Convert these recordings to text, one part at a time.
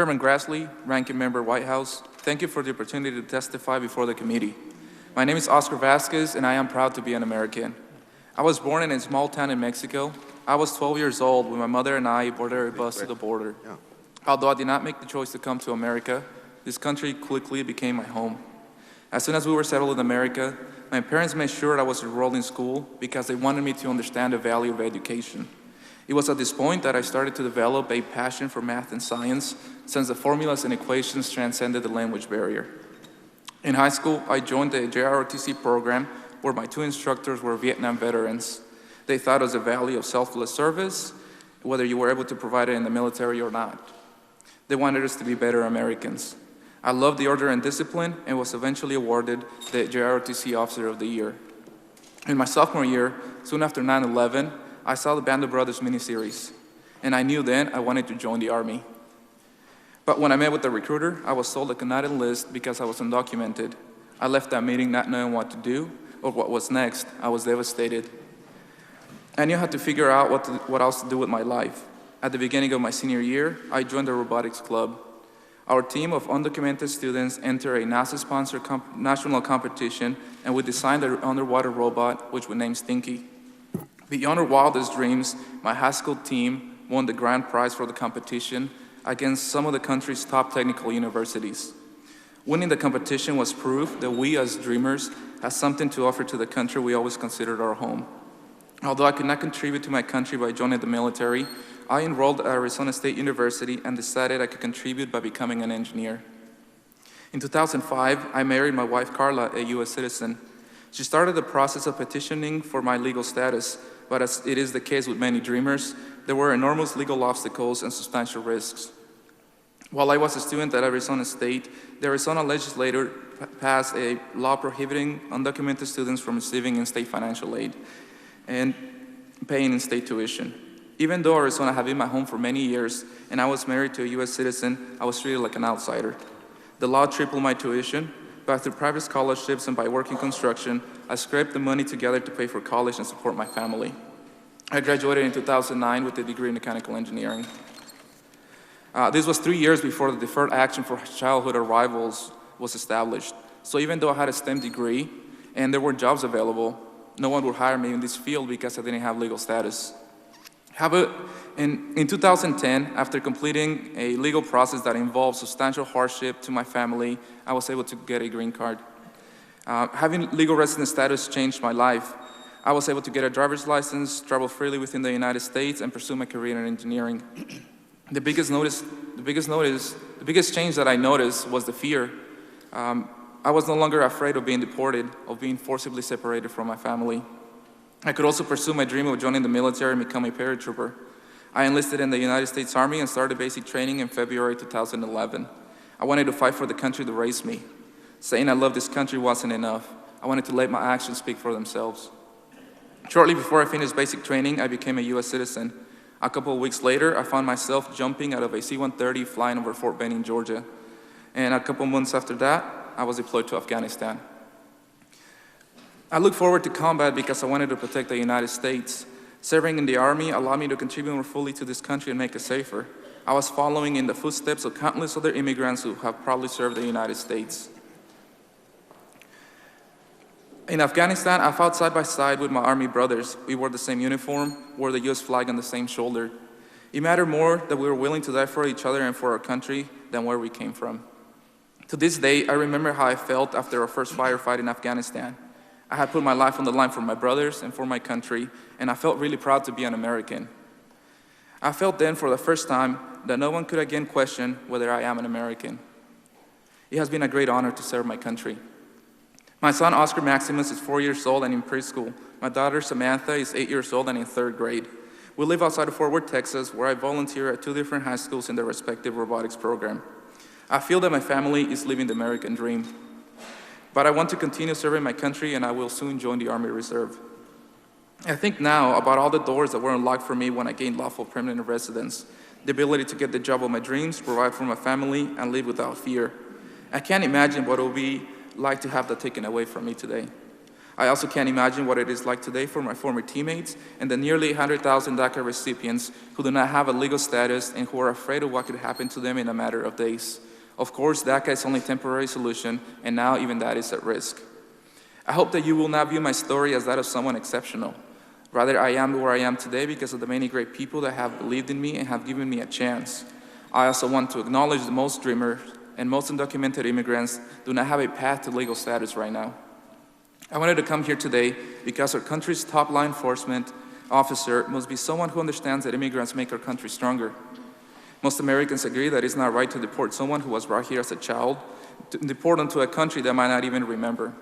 Chairman Grassley, Ranking Member Whitehouse, thank you for the opportunity to testify before the committee. My name is Oscar Vazquez, and I am proud to be an American. I was born in a small town in Mexico. I was 12 years old when my mother and I boarded a bus to the border. Although I did not make the choice to come to America, this country quickly became my home. As soon as we were settled in America, my parents made sure I was enrolled in school because they wanted me to understand the value of education. It was at this point that I started to develop a passion for math and science, since the formulas and equations transcended the language barrier. In high school, I joined the JROTC program, where my two instructors were Vietnam veterans. They thought it was the value of selfless service, whether you were able to provide it in the military or not. They wanted us to be better Americans. I loved the order and discipline and was eventually awarded the JROTC Officer of the Year. In my sophomore year, soon after 9/11, I saw the Band of Brothers miniseries, and I knew then I wanted to join the Army. But when I met with the recruiter, I was told I could not enlist because I was undocumented. I left that meeting not knowing what to do or what was next. I was devastated. I knew how to figure out what else to do with my life. At the beginning of my senior year, I joined the robotics club. Our team of undocumented students entered a NASA-sponsored national competition, and we designed an underwater robot, which we named Stinky. Beyond our wildest dreams, my high school team won the grand prize for the competition against some of the country's top technical universities. Winning the competition was proof that we as dreamers had something to offer to the country we always considered our home. Although I could not contribute to my country by joining the military, I enrolled at Arizona State University and decided I could contribute by becoming an engineer. In 2005, I married my wife Carla, a U.S. citizen. She started the process of petitioning for my legal status, but as it is the case with many dreamers, there were enormous legal obstacles and substantial risks. While I was a student at Arizona State, the Arizona legislature passed a law prohibiting undocumented students from receiving in-state financial aid and paying in-state tuition. Even though Arizona had been my home for many years and I was married to a U.S. citizen, I was treated like an outsider. The law tripled my tuition, but through private scholarships and by working construction, I scraped the money together to pay for college and support my family. I graduated in 2009 with a degree in mechanical engineering. This was 3 years before the Deferred Action for Childhood Arrivals was established. So even though I had a STEM degree and there were jobs available, no one would hire me in this field because I didn't have legal status. However, in 2010, after completing a legal process that involved substantial hardship to my family, I was able to get a green card. Having legal resident status changed my life. I was able to get a driver's license, travel freely within the United States, and pursue my career in engineering. The biggest change that I noticed was the fear. I was no longer afraid of being deported, of being forcibly separated from my family. I could also pursue my dream of joining the military and become a paratrooper. I enlisted in the United States Army and started basic training in February 2011. I wanted to fight for the country that raised me. Saying I love this country wasn't enough. I wanted to let my actions speak for themselves. Shortly before I finished basic training, I became a U.S. citizen. A couple of weeks later, I found myself jumping out of a C-130 flying over Fort Benning, Georgia. And a couple months after that, I was deployed to Afghanistan. I look forward to combat because I wanted to protect the United States. Serving in the Army allowed me to contribute more fully to this country and make it safer. I was following in the footsteps of countless other immigrants who have proudly served the United States. In Afghanistan, I fought side by side with my Army brothers. We wore the same uniform, wore the U.S. flag on the same shoulder. It mattered more that we were willing to die for each other and for our country than where we came from. To this day, I remember how I felt after our first firefight in Afghanistan. I had put my life on the line for my brothers and for my country, and I felt really proud to be an American. I felt then for the first time that no one could again question whether I am an American. It has been a great honor to serve my country. My son Oscar Maximus is 4 years old and in preschool. My daughter Samantha is 8 years old and in 3rd grade. We live outside of Fort Worth, Texas, where I volunteer at 2 different high schools in their respective robotics program. I feel that my family is living the American dream. But I want to continue serving my country, and I will soon join the Army Reserve. I think now about all the doors that were unlocked for me when I gained lawful permanent residence, the ability to get the job of my dreams, provide for my family, and live without fear. I can't imagine what it will be like to have that taken away from me today. I also can't imagine what it is like today for my former teammates and the nearly 100,000 DACA recipients who do not have a legal status and who are afraid of what could happen to them in a matter of days. Of course, DACA is only a temporary solution, and now even that is at risk. I hope that you will not view my story as that of someone exceptional. Rather, I am where I am today because of the many great people that have believed in me and have given me a chance. I also want to acknowledge that most dreamers and most undocumented immigrants do not have a path to legal status right now. I wanted to come here today because our country's top law enforcement officer must be someone who understands that immigrants make our country stronger. Most Americans agree that it's not right to deport someone who was brought here as a child, to deport them to a country they might not even remember.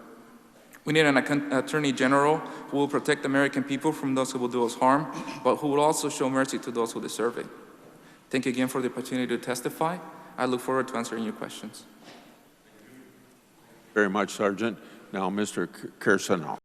We need an attorney general who will protect American people from those who will do us harm, but who will also show mercy to those who deserve it. Thank you again for the opportunity to testify. I look forward to answering your questions. Very much, Sergeant. Now, Mr. Kirsanov.